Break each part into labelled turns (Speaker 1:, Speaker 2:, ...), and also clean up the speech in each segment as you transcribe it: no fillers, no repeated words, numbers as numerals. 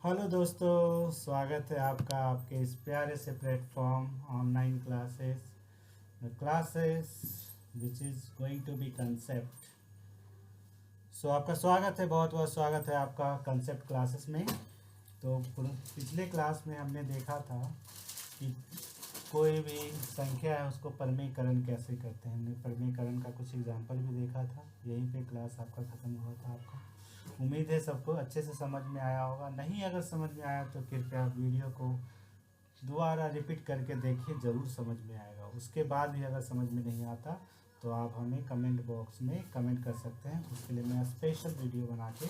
Speaker 1: Hello दोस्तों, स्वागत है आपका आपके इस प्यारे से platform online classes which is going to be concept. So आपका स्वागत है, बहुत बहुत स्वागत है आपका कंसेप्ट क्लासेस में। तो पिछले क्लास में हमने देखा था कि कोई भी संख्या है उसको परमीकरण कैसे करते हैं। हमने परमीकरण का कुछ एग्जांपल भी देखा था। यहीं पे क्लास आपका ख़त्म हुआ था। आपका उम्मीद है सबको अच्छे से समझ में आया होगा। नहीं अगर समझ में आया तो कृपया वीडियो को दोबारा रिपीट करके देखिए, ज़रूर समझ में आएगा। उसके बाद भी अगर समझ में नहीं आता तो आप हमें कमेंट बॉक्स में कमेंट कर सकते हैं। उसके लिए मैं स्पेशल वीडियो बना के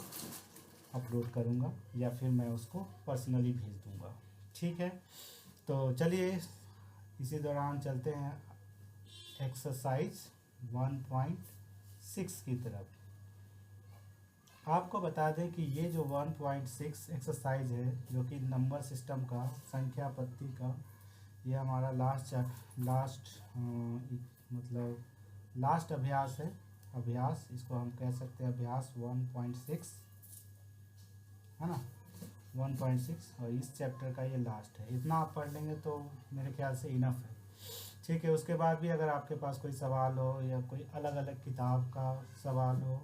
Speaker 1: अपलोड करूँगा या फिर मैं उसको पर्सनली भेज दूँगा। ठीक है, तो चलिए इसी दौरान चलते हैं एक्सरसाइज 1.6 की तरफ। आपको बता दें कि ये जो 1.6 एक्सरसाइज है, जो कि नंबर सिस्टम का, संख्या पत्ती का, ये हमारा लास्ट अभ्यास है। अभ्यास इसको हम कह सकते हैं, अभ्यास 1.6 है ना, 1.6। और इस चैप्टर का ये लास्ट है। इतना आप पढ़ लेंगे तो मेरे ख्याल से इनफ है। ठीक है, उसके बाद भी अगर आपके पास कोई सवाल हो या कोई अलग अलग किताब का सवाल हो,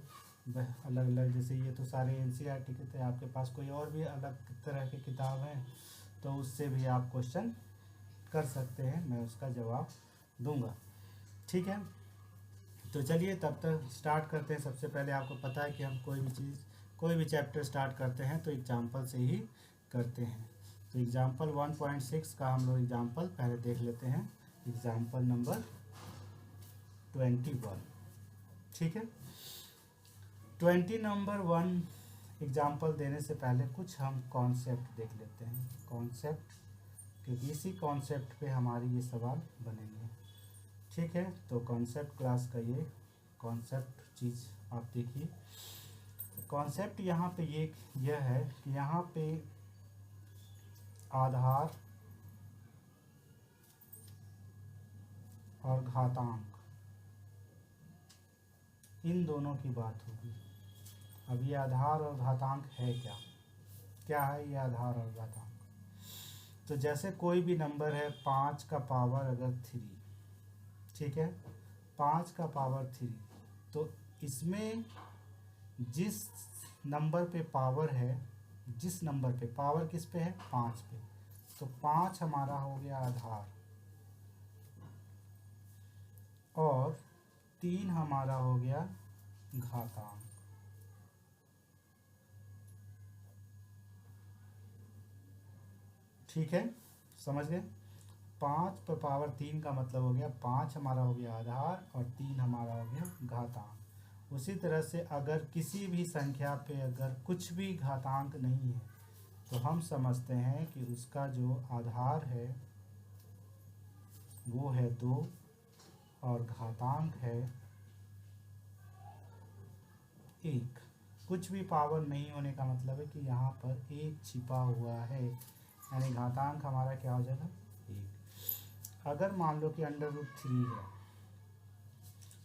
Speaker 1: अलग अलग, जैसे ये तो सारे एनसीईआरटी के थे, आपके पास कोई और भी अलग तरह की किताब है तो उससे भी आप क्वेश्चन कर सकते हैं, मैं उसका जवाब दूंगा। ठीक है, तो चलिए तब तक स्टार्ट करते हैं। सबसे पहले आपको पता है कि हम कोई भी चैप्टर स्टार्ट करते हैं तो एग्जाम्पल से ही करते हैं। तो एग्जाम्पल 1.6 का हम लोग एग्जाम्पल पहले देख लेते हैं। Example number 21। ठीक है, 20 नंबर 1 एग्जाम्पल देने से पहले कुछ हम कॉन्सेप्ट देख लेते हैं। कॉन्सेप्ट, क्योंकि इसी कॉन्सेप्ट पे हमारी ये सवाल बनेंगे। ठीक है, तो कॉन्सेप्ट क्लास का ये कॉन्सेप्ट चीज़ आप देखिए। कॉन्सेप्ट यहाँ पे यह है कि यहाँ पे आधार और घातांक, इन दोनों की बात होगी। अब ये आधार और घातांक है क्या? क्या है ये आधार और घातांक? तो जैसे कोई भी नंबर है 5 का पावर अगर 3, ठीक है, 5 का पावर 3, तो इसमें जिस नंबर पे पावर है, जिस नंबर पे पावर किस पे है, 5 पे, तो 5 हमारा हो गया आधार और 3 हमारा हो गया घातांक। ठीक है, समझ गए? 5 पे पावर 3 का मतलब हो गया 5 हमारा हो गया आधार और 3 हमारा हो गया घातांक। उसी तरह से अगर किसी भी संख्या पे अगर कुछ भी घातांक नहीं है तो हम समझते हैं कि उसका जो आधार है वो है 2 और घातांक है 1। कुछ भी पावर नहीं होने का मतलब है कि यहाँ पर 1 छिपा हुआ है, यानी घातांक हमारा क्या हो जाएगा, 1। अगर मान लो कि √3 है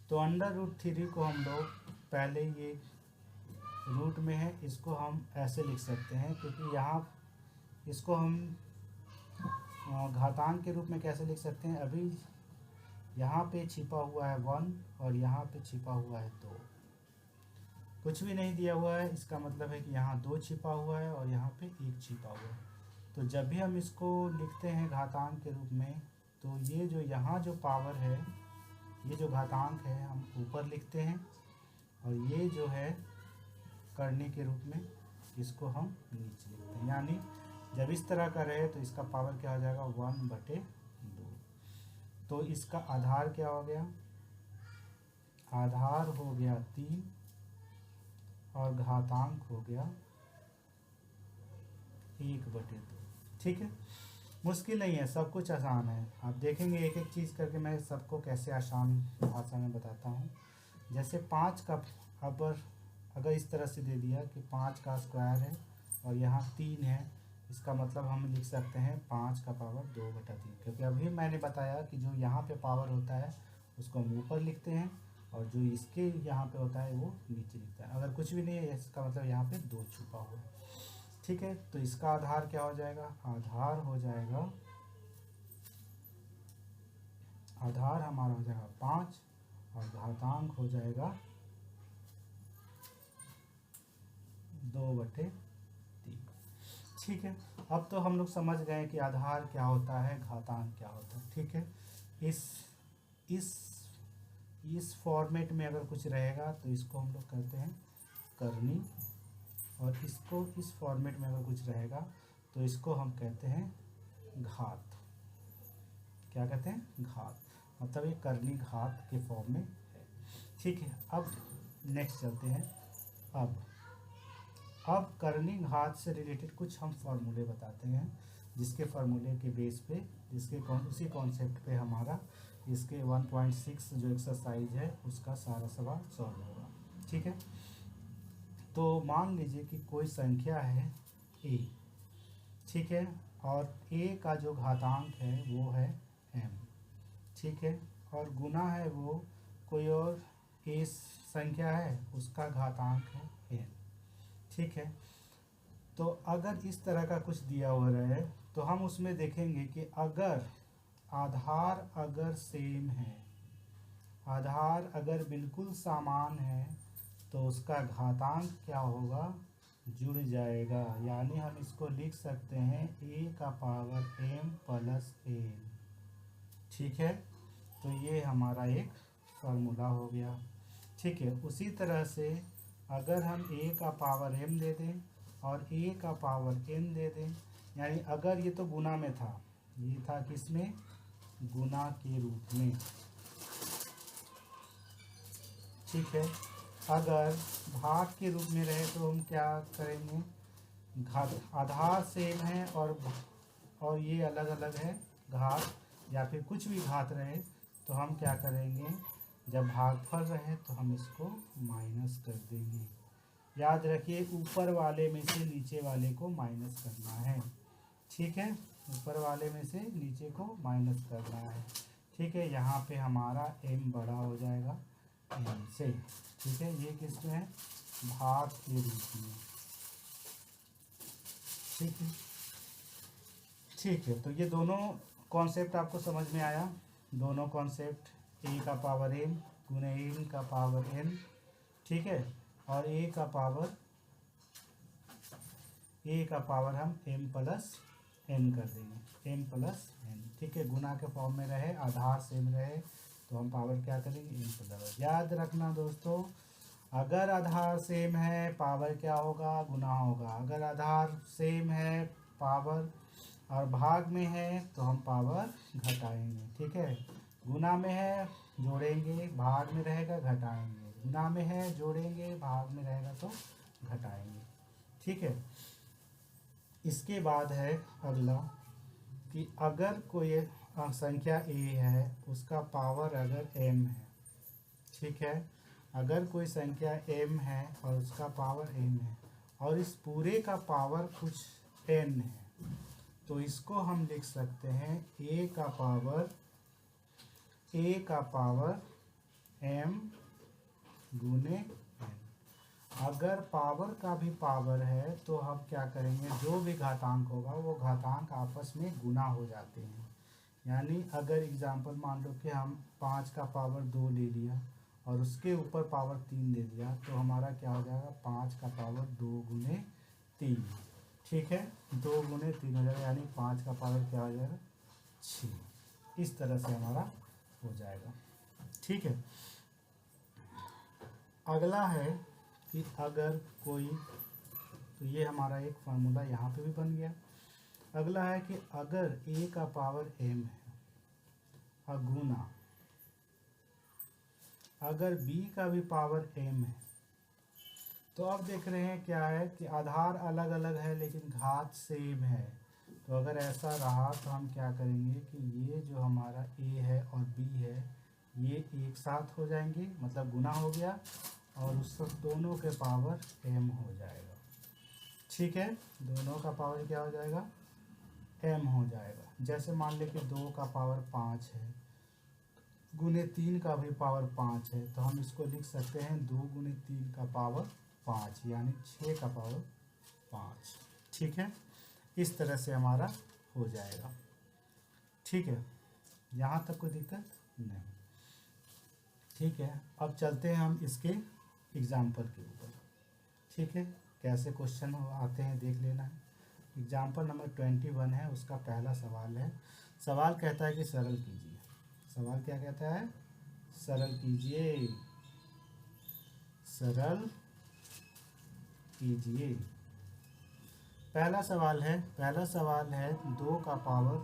Speaker 1: तो √3 को हम लोग पहले ये रूट में है, इसको हम ऐसे लिख सकते हैं, क्योंकि यहाँ इसको हम घातांक के रूप में कैसे लिख सकते हैं। अभी यहाँ पे छिपा हुआ है 1 और यहाँ पे छिपा हुआ है 2, कुछ भी नहीं दिया हुआ है, इसका मतलब है कि यहाँ 2 छिपा हुआ है और यहाँ पे 1 छिपा हुआ है। तो जब भी हम इसको लिखते हैं घातांक के रूप में, तो ये जो यहाँ जो पावर है, ये जो घातांक है, हम ऊपर लिखते हैं और ये जो है करने के रूप में इसको हम नीचे लिखते हैं। यानी जब इस तरह का रहे तो इसका पावर क्या हो जाएगा, 1/2। तो इसका आधार क्या हो गया, आधार हो गया 3 और घातांक हो गया 1/2। ठीक है, मुश्किल नहीं है, सब कुछ आसान है। आप देखेंगे एक एक चीज़ करके मैं सबको कैसे आसान भाषा में बताता हूँ। जैसे 5 का अगर इस तरह से दे दिया कि 5 का स्क्वायर है और यहाँ 3 है, इसका मतलब हम लिख सकते हैं 5 का पावर 2/3, क्योंकि अभी मैंने बताया कि जो यहाँ पे पावर होता है उसको हम ऊपर लिखते हैं और जो इसके यहाँ पे होता है वो नीचे लिखता है। अगर कुछ भी नहीं है इसका मतलब यहाँ पे 2 छुपा हुआ है। ठीक है, तो इसका आधार क्या हो जाएगा, आधार हो जाएगा, आधार हमारा हो जाएगा 5 और घातांक हो जाएगा 2/3। ठीक है, अब तो हम लोग समझ गए कि आधार क्या होता है, घातांक क्या होता है। ठीक है, इस इस फॉर्मेट में अगर कुछ रहेगा तो इसको हम लोग कहते हैं करनी, और इसको इस फॉर्मेट में अगर कुछ रहेगा तो इसको हम कहते हैं घात। क्या कहते हैं, घात। मतलब ये करनी घात के फॉर्म में है। ठीक है, अब नेक्स्ट चलते हैं। अब करनी घात से रिलेटेड कुछ हम फार्मूले बताते हैं, जिसके फार्मूले के बेस पे उसी कॉन्सेप्ट पे हमारा इसके 1.6 जो एक्सरसाइज है उसका सारा सवाल सॉल्व होगा। ठीक है, तो मान लीजिए कि कोई संख्या है a, ठीक है, और a का जो घातांक है वो है m, ठीक है, और गुना है वो कोई और a संख्या है, उसका घातांक है n। ठीक है, तो अगर इस तरह का कुछ दिया हुआ रहे तो हम उसमें देखेंगे कि अगर आधार अगर सेम है, आधार अगर बिल्कुल समान है, तो उसका घातांक क्या होगा, जुड़ जाएगा। यानी हम इसको लिख सकते हैं a का पावर m प्लस n। ठीक है, तो ये हमारा एक फार्मूला हो गया। ठीक है, उसी तरह से अगर हम a का पावर m दे दें और a का पावर n दे दें, यानी अगर ये तो गुना में था, ये था किसमें, गुना के रूप में। ठीक है, अगर भाग के रूप में रहे तो हम क्या करेंगे, घात आधार सेम है और ये अलग अलग है घात, या फिर कुछ भी घात रहे तो हम क्या करेंगे, जब भागफल रहे तो हम इसको माइनस कर देंगे। याद रखिए ऊपर वाले में से नीचे वाले को माइनस करना है। ठीक है, ऊपर वाले में से नीचे को माइनस करना है। ठीक है, यहाँ पे हमारा m बड़ा हो जाएगा m से। ठीक है, ये किसमें है, भाग के रूप में। ठीक है, ठीक है, तो ये दोनों कॉन्सेप्ट आपको समझ में आया। दोनों कॉन्सेप्ट a का पावर m गुने n का पावर n, ठीक है, और a का पावर हम m प्लस n कर देंगे, m प्लस n। ठीक है, गुना के फॉर्म में रहे, आधार सेम रहे तो हम पावर क्या करेंगे, m प्लस। याद रखना दोस्तों, अगर आधार सेम है पावर क्या होगा, गुना होगा। अगर आधार सेम है पावर और भाग में है तो हम पावर घटाएंगे। ठीक है, गुना में है जोड़ेंगे, भाग में रहेगा घटाएंगे, गुना में है जोड़ेंगे, भाग में रहेगा तो घटाएंगे। ठीक है, इसके बाद है अगला कि अगर कोई संख्या a है, उसका पावर अगर m है। ठीक है, अगर कोई संख्या m है और उसका पावर m है और इस पूरे का पावर कुछ n है, तो इसको हम लिख सकते हैं a का पावर m गुने n। अगर पावर का भी पावर है तो हम क्या करेंगे, जो भी घातांक होगा वो घातांक आपस में गुना हो जाते हैं। यानी अगर एग्जांपल मान लो कि हम 5 का पावर 2 ले लिया और उसके ऊपर पावर 3 दे दिया, तो हमारा क्या हो जाएगा, 5 का पावर 2 गुने 3। ठीक है, 2 गुने 3 हो जाएगा, यानी 5 का पावर क्या हो जाएगा, 6। इस तरह से हमारा हो जाएगा। ठीक है, अगला है कि अगर कोई, तो ये हमारा एक फार्मूला यहाँ पे भी बन गया। अगला है कि अगर a का पावर m है और गुना अगर b का भी पावर m है, तो अब देख रहे हैं क्या है कि आधार अलग अलग है लेकिन घात सेम है। तो अगर ऐसा रहा तो हम क्या करेंगे कि ये जो हमारा a है और b है ये एक साथ हो जाएंगे, मतलब गुना हो गया, और उस दोनों के पावर m हो जाएगा। ठीक है, दोनों का पावर क्या हो जाएगा, m हो जाएगा। जैसे मान ले कि 2 का पावर 5 है गुने 3 का भी पावर 5 है, तो हम इसको लिख सकते हैं 2 गुने 3 का पावर 5, यानी 6 का पावर 5। ठीक है, इस तरह से हमारा हो जाएगा। ठीक है, यहाँ तक कोई दिक्कत नहीं। ठीक है, अब चलते हैं हम इसके एग्जाम्पल के ऊपर। ठीक है, कैसे क्वेश्चन आते हैं देख लेना है। एग्जाम्पल नंबर 21 है, उसका पहला सवाल है। सवाल कहता है कि सरल कीजिए। सवाल क्या कहता है? सरल कीजिए, सरल कीजिए। पहला सवाल है 2 का पावर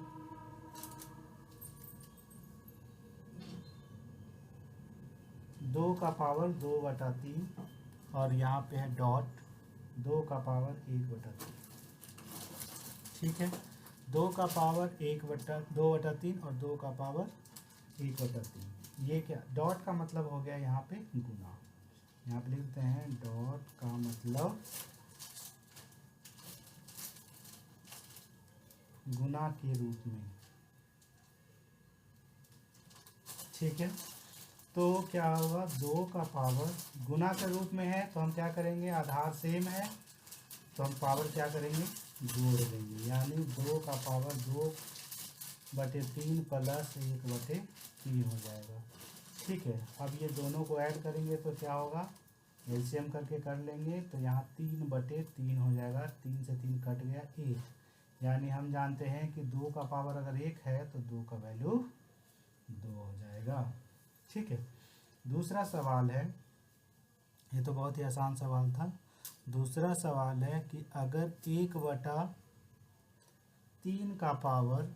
Speaker 1: 2/3 और यहाँ पे है डॉट 2 का पावर 1/3। ठीक है, 2 का पावर 2/3 और 2 का पावर 1/3। ये क्या, डॉट का मतलब हो गया यहाँ पे गुना। यहाँ पे लिखते हैं डॉट का मतलब गुना के रूप में। ठीक है, तो क्या होगा, 2 का पावर गुना के रूप में है तो हम क्या करेंगे, आधार सेम है तो हम पावर क्या करेंगे, जोड़ देंगे। यानी 2 का पावर 2/3 प्लस 1/3 हो जाएगा। ठीक है, अब ये दोनों को ऐड करेंगे तो क्या होगा, एलसीएम करके कर लेंगे तो यहाँ 3/3 हो जाएगा। 3 से 3 कट गया 1, यानी हम जानते हैं कि 2 का पावर अगर 1 है तो 2 का वैल्यू 2 हो जाएगा। ठीक है, दूसरा सवाल है, ये तो बहुत ही आसान सवाल था। दूसरा सवाल है कि अगर 1/3 का पावर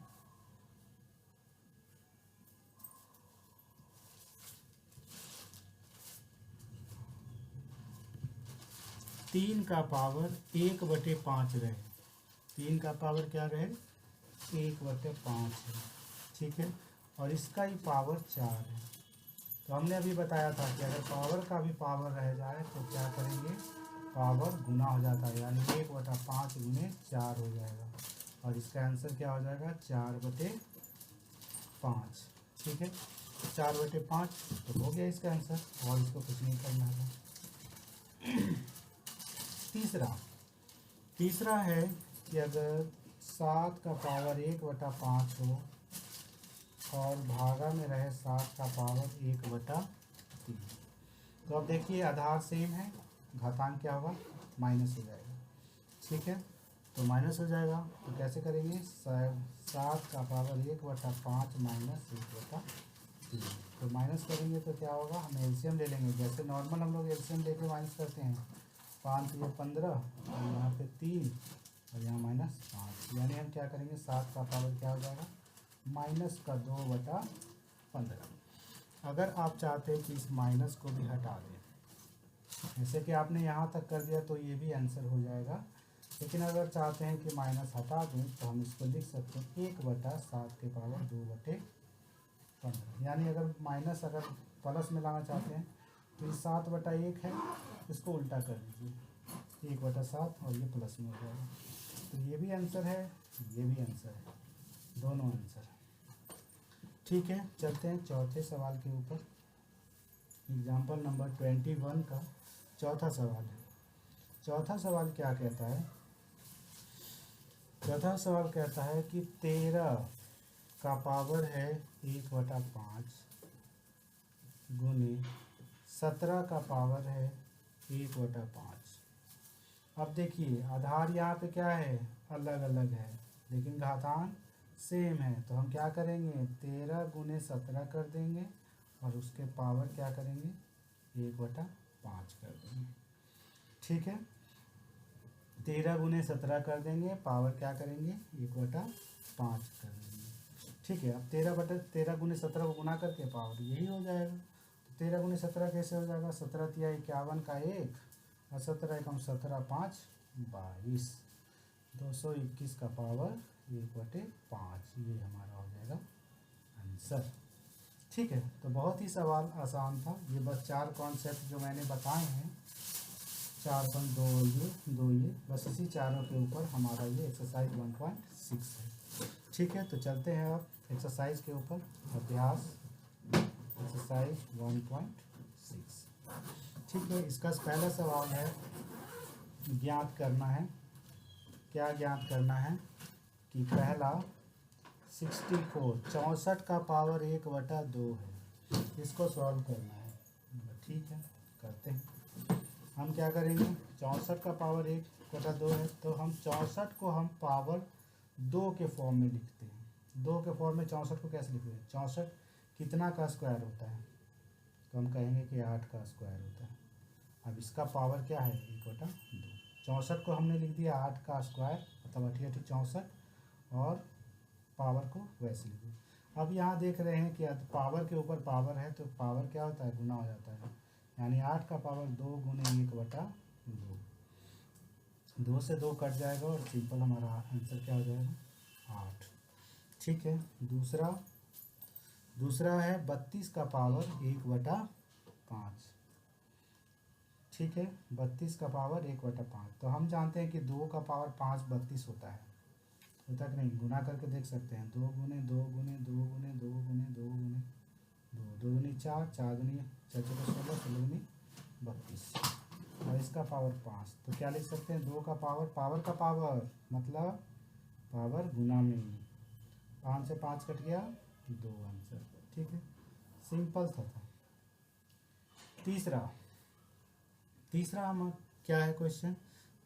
Speaker 1: 1/5 रहे। 3 का पावर क्या रहे, 1/5 है। ठीक है, और इसका ही पावर 4 है। तो हमने अभी बताया था कि अगर पावर का भी पावर रह जाए तो क्या करेंगे, पावर गुना हो जाता है, यानी 1/5 गुने 4 हो जाएगा। और इसका आंसर क्या हो जाएगा, 4/5। ठीक है, 4/5 तो हो गया इसका आंसर, और इसको कुछ नहीं करना है। तीसरा है कि अगर 7 का पावर 1/5 हो और भागा में रहे 7 का पावर 1/3। तो अब देखिए आधार सेम है, घातांक क्या होगा, माइनस हो जाएगा। ठीक है, तो माइनस हो जाएगा तो कैसे करेंगे, 7 का पावर 1/5 माइनस 1/3। तो माइनस करेंगे तो क्या होगा, हम एलसीएम ले लेंगे। जैसे नॉर्मल हम लोग एलसीएम लेके माइनस करते हैं, 5 ये 15 और यहाँ पे 3 और यहाँ -5, यानी हम क्या करेंगे, 7 का पावर क्या हो जाएगा, -2/15। अगर आप चाहते हैं कि इस माइनस को भी हटा दें, जैसे कि आपने यहाँ तक कर दिया तो ये भी आंसर हो जाएगा। लेकिन अगर चाहते हैं कि माइनस हटा दें तो हम इसको लिख सकते हैं 1/7 के पावर 2/15। यानी अगर माइनस अगर प्लस में लाना चाहते हैं तो ये 7/1 है, इसको उल्टा कर दीजिए 1/7 और ये प्लस में हो जाएगा। तो ये भी आंसर है, ये भी आंसर है, दोनों आंसर है। ठीक है, चलते हैं चौथे सवाल के ऊपर। एग्जाम्पल नंबर 21 का चौथा सवाल है। चौथा सवाल क्या कहता है, चौथा सवाल कहता है कि 13 का पावर है 1/5 गुने 17 का पावर है 1/5। अब देखिए आधार यहाँ पे क्या है, अलग अलग है, लेकिन घातांक सेम है। तो हम क्या करेंगे, 13 गुने 17 कर देंगे और उसके पावर क्या करेंगे, 1/5 कर देंगे। ठीक है, 13 गुने 17 कर देंगे, पावर क्या करेंगे, 1/5 कर देंगे। ठीक है, अब 13 गुने 17 को गुना करके पावर यही हो जाएगा। तो 13 गुने 17 कैसे हो जाएगा, 17 तिया 51 का 1 और 17 एकम 17 5 22, 221 का पावर 1/5। ये हमारा हो जाएगा आंसर। ठीक है, तो बहुत ही सवाल आसान था। ये बस 4 कॉन्सेप्ट जो मैंने बताए हैं, 4.2 ये बस इसी चारों के ऊपर हमारा ये एक्सरसाइज 1.6 है। ठीक है, तो चलते हैं अब एक्सरसाइज के ऊपर। अभ्यास एक्सरसाइज 1.6। ठीक है, इसका पहला सवाल है, ज्ञात करना है क्या ज्ञात करना है कि पहला 64 64 का पावर 1/2 है, इसको सॉल्व करना है। ठीक है, करते हैं। हम क्या करेंगे, 64 का पावर 1/2 है, तो हम 64 को हम पावर 2 के फॉर्म में लिखते हैं। 2 के फॉर्म में 64 को कैसे लिखते हैं, 64 कितना का स्क्वायर होता है, तो हम कहेंगे कि 8 का स्क्वायर होता है। अब इसका पावर क्या है, 1/2। 64 को हमने लिख दिया 8 का स्क्वायर, मतलब 8 8 64, और पावर को वैसे लिख दिया। अब यहाँ देख रहे हैं कि पावर के ऊपर पावर है, तो पावर क्या होता है, गुना हो जाता है। यानी 8 का पावर 2 गुने 1/2, 2 से 2 कट जाएगा और सिंपल हमारा आंसर क्या हो जाएगा, 8। ठीक है, दूसरा है 32 का पावर 1/5। ठीक है, 32 का पावर 1/5। तो हम जानते हैं कि 2 का पावर 5 32 होता है, होता कि नहीं, गुना करके देख सकते हैं। 2 गुने 2 गुने 2 गुने 2 गुने 2 गुने 2, 2 दूनी 4, 4 दूनी 4 4 16, 16 दूनी 32, और इसका पावर 5। तो क्या लिख सकते हैं, 2 का पावर का पावर मतलब पावर गुना में, 5 से 5 कट गया, 2 आंसर। ठीक है, सिंपल था। तीसरा हम क्या है क्वेश्चन,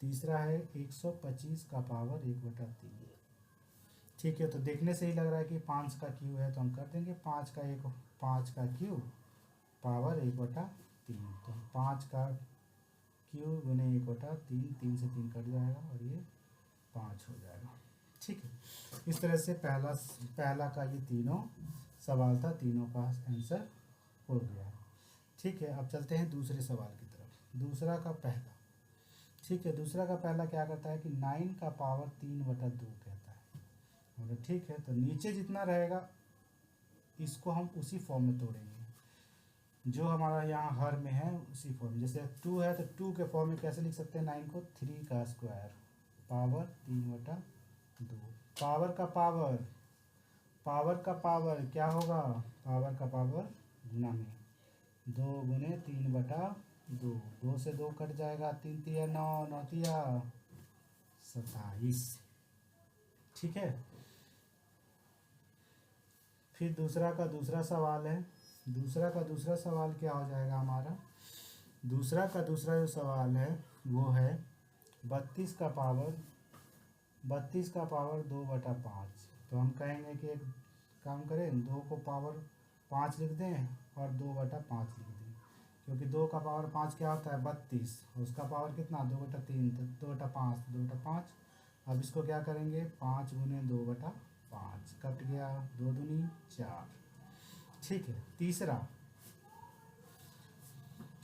Speaker 1: तीसरा है 125 का पावर 1/3। ठीक है, तो देखने से ही लग रहा है कि 5 का क्यूब है, तो हम कर देंगे 5 का क्यूब पावर 1/3। तो 5 का क्यूब गुने 1/3, 3 से 3 कट जाएगा और ये 5 हो जाएगा। ठीक है, इस तरह से पहला का ये तीनों सवाल था, तीनों का आंसर हो गया। ठीक है, अब चलते हैं दूसरे सवाल की तरफ। दूसरा का पहला क्या कहता है कि 9 का पावर 3/2 कहता है। और ठीक है, तो नीचे जितना रहेगा इसको हम उसी फॉर्म में तोड़ेंगे जो हमारा यहाँ हर में है, उसी फॉर्म में। जैसे 2 है तो 2 के फॉर्म में कैसे लिख सकते हैं, 9 को 3 का स्क्वायर पावर 3/2। पावर का पावर क्या होगा, पावर का पावर गुना में, 2 गुने 3/2, 2 से 2 कट जाएगा, 3 तिया 9, 9 तिया 27। ठीक है, फिर दूसरा का दूसरा सवाल है। दूसरा का दूसरा सवाल क्या हो जाएगा हमारा, दूसरा का दूसरा जो सवाल है वो है 32 का पावर 2/5। तो हम कहेंगे कि एक काम करें, 2 को पावर 5 लिख दें और 2/5 लिख दें, क्योंकि 2 का पावर 5 क्या होता है, 32, उसका पावर कितना 2/3, तो 2/5। अब इसको क्या करेंगे, 5 गुने 2/5, कट गया, 2 दूनी 4। ठीक है, तीसरा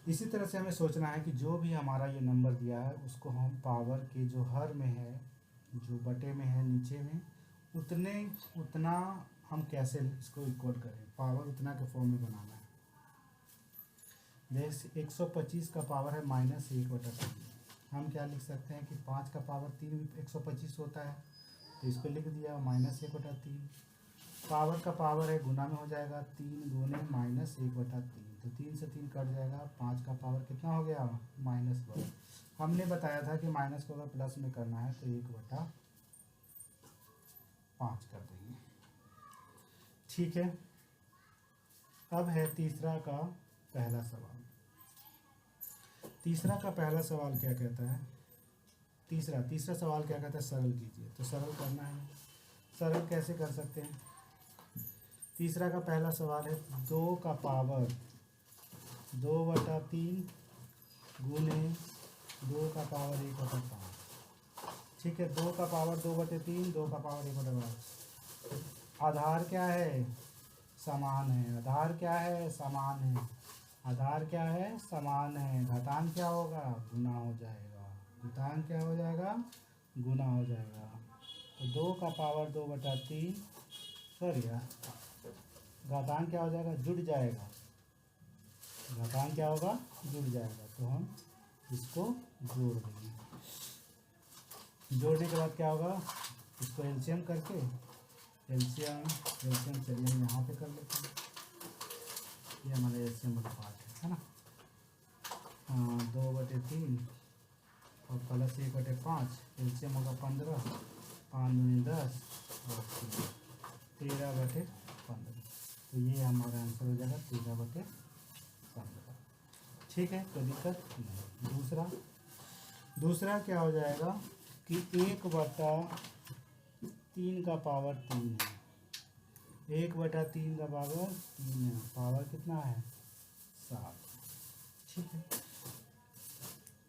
Speaker 1: इसी तरह से हमें सोचना है कि जो भी हमारा ये नंबर दिया है उसको हम पावर के जो हर में है, जो बटे में है, नीचे में, उतना हम कैसे इसको इक्वल करें, पावर उतना के फॉर्म में बनाना है। देख 125 का पावर है -1/3। हम क्या लिख सकते हैं कि 5 का पावर 3 125 होता है, तो इसको लिख दिया -1/3। पावर का पावर है गुना में हो जाएगा, 3 गुने -1/3, तो 3 से 3 कट जाएगा, 5 का पावर कितना हो गया, -1। हमने बताया था कि माइनस को अगर प्लस में करना है तो 1/5 कर देंगे। ठीक है, अब है तीसरा का पहला सवाल। तीसरा का पहला सवाल क्या कहता है, तीसरा सवाल क्या कहता है, सरल कीजिए। तो सरल करना है, सरल कैसे कर सकते हैं। तीसरा का पहला सवाल है 2 का पावर 2/3 गुने 2 का पावर 1/5। ठीक है, 2 का पावर 2/3, 2 का पावर 1/5। आधार क्या है, समान है। आधार क्या है, समान है। आधार क्या है, समान है। घातांक क्या होगा, गुना हो जाएगा। घातांक क्या हो जाएगा, गुना हो जाएगा। तो 2 का पावर 2/3, सॉरी यार, घातांक क्या हो जाएगा, जुड़ जाएगा। घातांक क्या होगा, जुड़ जाएगा। तो हम इसको जोड़ देंगे। जोड़ने के बाद क्या होगा, इसको एलसीएम करके, एलसीएम चलिए हम यहाँ पे कर लेते हैं। ये हमारा एलसीएम वाला पार्ट है ना। 2/3 और प्लस 1/5, एलसीएम होगा 15, 5 दूनी 10 और 13/15। तो ये हमारा आंसर हो जाएगा 13/15। ठीक है, कोई दिक्कत नहीं। दूसरा क्या हो जाएगा कि 1/3 का पावर 3 है। 1/3 का पावर 3 है, पावर कितना है 7। ठीक है,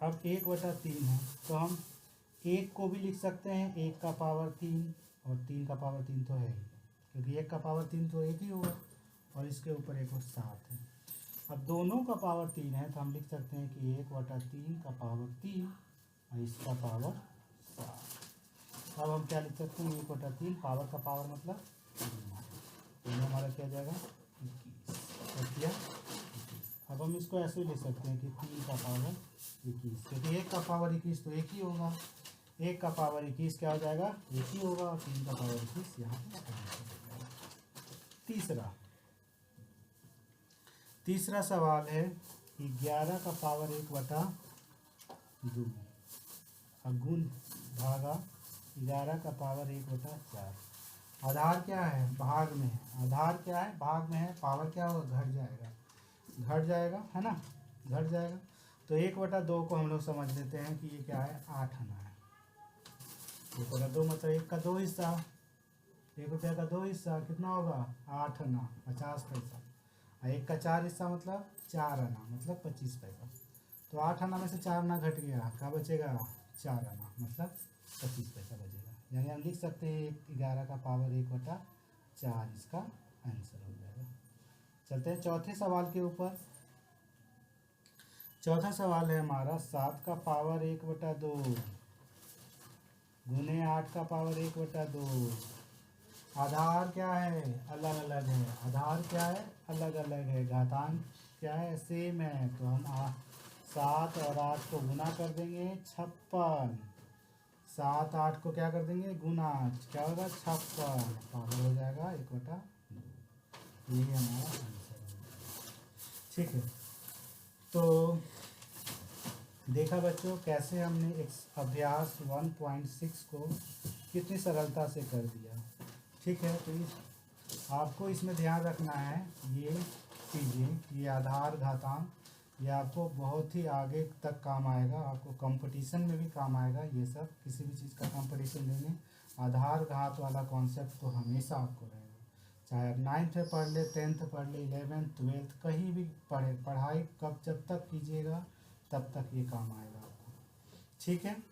Speaker 1: अब 1/3 है तो हम 1 को भी लिख सकते हैं 1 का पावर 3, और 3 का पावर 3 तो है ही, क्योंकि 1 का पावर 3 तो 1 ही होगा, और इसके ऊपर एक और 7 है। अब दोनों का पावर 3 है तो हम लिख सकते हैं कि 1/3 का पावर 3 और इसका पावर 7। अब हम क्या लिख सकते हैं, 1/3 पावर का पावर मतलब तो हमारा क्या जाएगा 21। अब हम इसको ऐसे ही लिख सकते हैं कि 3 का पावर 21, क्योंकि 1 का पावर 21 तो 1 ही होगा। 1 का पावर 21 क्या हो जाएगा 1 ही होगा, और 3 का पावर 21 यहाँ पे तीसरा सवाल है कि 11 का पावर 1/2 गुण भागा 11 का पावर 1/4। आधार क्या है भाग में है, आधार क्या है भाग में है, पावर क्या होगा घट जाएगा है ना, घट जाएगा। तो 1/2 को हम लोग समझ लेते हैं कि ये क्या है 8 आना है। 1/2 मतलब 1 का 2 हिस्सा, 1 रुपया का 2 हिस्सा कितना होगा 8 आना 50 पैसा, और 1 का 4 हिस्सा मतलब 4 आना मतलब 25 पैसा। तो 8 आना में से 4 आना घट गया, क्या बचेगा 4 आना मतलब 25 पैसा बचेगा। यानी हम लिख सकते हैं 11 का पावर 1/4 इसका आंसर हो जाएगा। चलते हैं चौथे सवाल के ऊपर। चौथा सवाल है हमारा 7 का पावर 1/2 गुने 8 का पावर 1/2। आधार क्या है अलग अलग है, आधार क्या है अलग अलग है, घातांक क्या है सेम है। तो हम 7 और 8 को गुना कर देंगे 56, 7 8 को क्या कर देंगे गुना, क्या होगा 56, पावर हो जाएगा 1/2। यही हमारा आंसर है। ठीक है, तो देखा बच्चों कैसे हमने अभ्यास 1.6 को कितनी सरलता से कर दिया। ठीक है, तो आपको इसमें ध्यान रखना है ये चीज़ें, ये आधार घातांक, ये आपको बहुत ही आगे तक काम आएगा, आपको कंपटीशन में भी काम आएगा। ये सब किसी भी चीज़ का कंपटीशन लेंगे, आधार घात वाला कॉन्सेप्ट तो हमेशा आपको रहेगा, चाहे आप 9th में पढ़ ले, 10th पढ़ ले, 11th 12th कहीं भी पढ़े, पढ़ाई कब जब तक कीजिएगा तब तक ये काम आएगा आपको। ठीक है,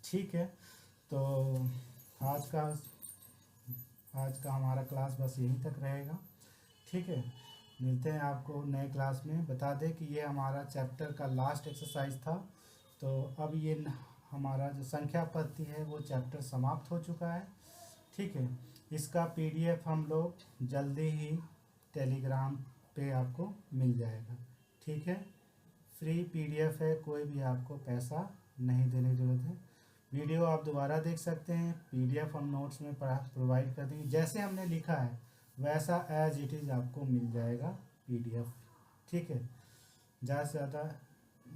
Speaker 1: ठीक है, तो आज का हमारा क्लास बस यहीं तक रहेगा। ठीक है, मिलते हैं आपको नए क्लास में। बता दें कि ये हमारा चैप्टर का लास्ट एक्सरसाइज था, तो अब ये हमारा जो संख्या पद्धति है वो चैप्टर समाप्त हो चुका है। ठीक है, इसका PDF हम लोग जल्दी ही टेलीग्राम पे आपको मिल जाएगा। ठीक है, फ्री PDF है, कोई भी आपको पैसा नहीं देने की ज़रूरत है। वीडियो आप दोबारा देख सकते हैं, PDF हम नोट्स में प्रोवाइड कर देंगे, जैसे हमने लिखा है वैसा एज इट इज़ आपको मिल जाएगा PDF। ठीक है, ज़्यादा से ज़्यादा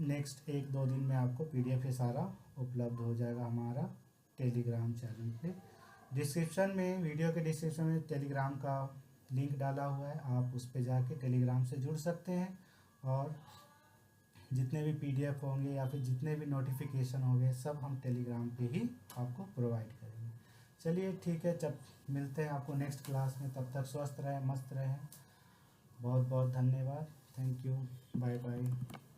Speaker 1: नेक्स्ट 1-2 दिन में आपको PDF ये सारा उपलब्ध हो जाएगा हमारा टेलीग्राम चैनल पे। डिस्क्रिप्शन में, वीडियो के डिस्क्रिप्शन में टेलीग्राम का लिंक डाला हुआ है, आप उस पर जाके टेलीग्राम से जुड़ सकते हैं, और जितने भी PDF होंगे या फिर जितने भी नोटिफिकेशन होंगे सब हम टेलीग्राम पे ही आपको प्रोवाइड करेंगे। चलिए ठीक है, जब मिलते हैं आपको नेक्स्ट क्लास में, तब तक स्वस्थ रहें, मस्त रहें। बहुत बहुत धन्यवाद, थैंक यू, बाय बाय।